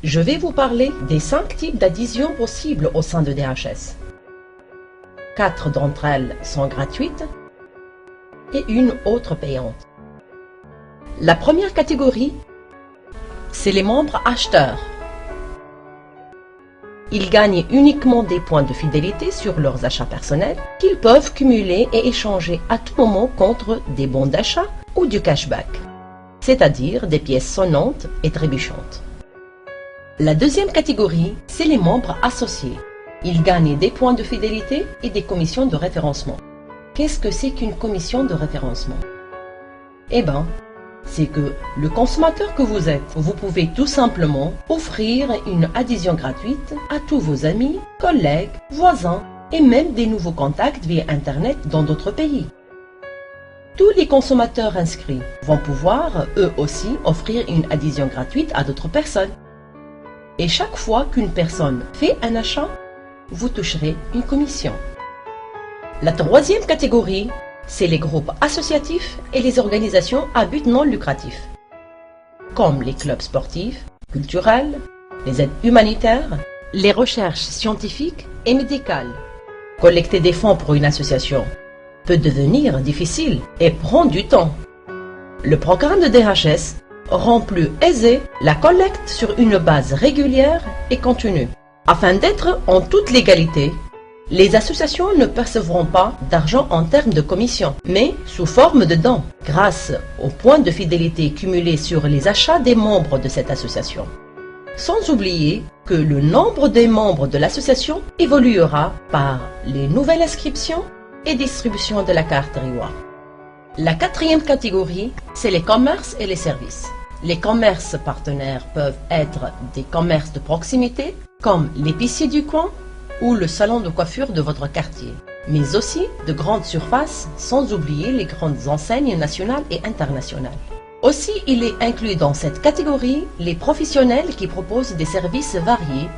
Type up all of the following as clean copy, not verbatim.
Je vais vous parler des 5 types d'adhésions possibles au sein de DHS. 4 d'entre elles sont gratuites et une autre payante. La première catégorie, c'est les membres acheteurs. Ils gagnent uniquement des points de fidélité sur leurs achats personnels qu'ils peuvent cumuler et échanger à tout moment contre des bons d'achat ou du cashback, c'est-à-dire des pièces sonnantes et trébuchantes. La deuxième catégorie, c'est les membres associés. Ils gagnent des points de fidélité et des commissions de référencement. Qu'est-ce que c'est qu'une commission de référencement? Eh bien, c'est que le consommateur que vous êtes, vous pouvez tout simplement offrir une adhésion gratuite à tous vos amis, collègues, voisins et même des nouveaux contacts via Internet dans d'autres pays. Tous les consommateurs inscrits vont pouvoir, eux aussi, offrir une adhésion gratuite à d'autres personnes. Et chaque fois qu'une personne fait un achat, vous toucherez une commission. La troisième catégorie, c'est les groupes associatifs et les organisations à but non lucratif, comme les clubs sportifs, culturels, les aides humanitaires, les recherches scientifiques et médicales. Collecter des fonds pour une association peut devenir difficile et prend du temps. Le programme de DHS rend plus aisé la collecte sur une base régulière et continue. Afin d'être en toute légalité, les associations ne percevront pas d'argent en termes de commission, mais sous forme de dons, grâce aux points de fidélité cumulés sur les achats des membres de cette association. Sans oublier que le nombre des membres de l'association évoluera par les nouvelles inscriptions et distribution de la carte Reward. La quatrième catégorie, c'est les commerces et les services. Les commerces partenaires peuvent être des commerces de proximité, comme l'épicier du coin ou le salon de coiffure de votre quartier, mais aussi de grandes surfaces, sans oublier les grandes enseignes nationales et internationales. Aussi, il est inclus dans cette catégorie les professionnels qui proposent des services variés,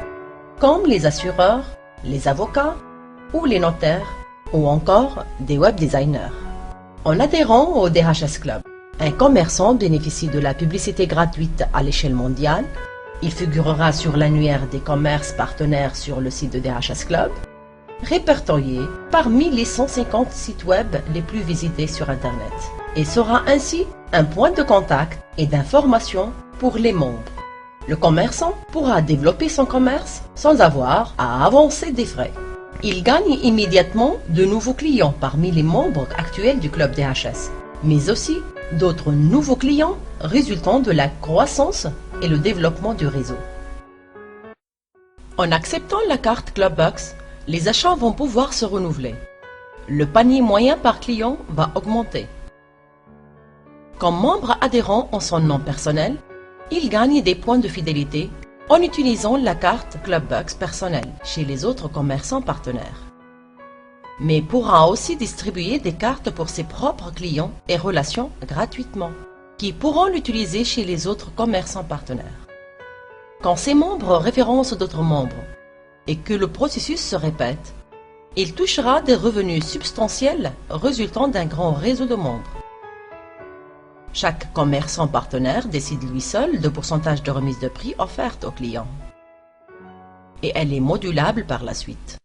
comme les assureurs, les avocats ou les notaires, ou encore des web designers. En adhérant au DHS Club, un commerçant bénéficie de la publicité gratuite à l'échelle mondiale. Il figurera sur l'annuaire des commerces partenaires sur le site de DHS Club, répertorié parmi les 150 sites web les plus visités sur Internet, et sera ainsi un point de contact et d'information pour les membres. Le commerçant pourra développer son commerce sans avoir à avancer des frais. Il gagne immédiatement de nouveaux clients parmi les membres actuels du club DHS, mais aussi d'autres nouveaux clients résultant de la croissance et le développement du réseau. En acceptant la carte Clubbox, les achats vont pouvoir se renouveler. Le panier moyen par client va augmenter. Comme membre adhérent en son nom personnel, il gagne des points de fidélité en utilisant la carte Clubbox personnelle chez les autres commerçants partenaires. Mais pourra aussi distribuer des cartes pour ses propres clients et relations gratuitement, qui pourront l'utiliser chez les autres commerçants partenaires. Quand ces membres référencent d'autres membres et que le processus se répète, il touchera des revenus substantiels résultant d'un grand réseau de membres. Chaque commerçant partenaire décide lui seul du pourcentage de remise de prix offerte aux clients. Et elle est modulable par la suite.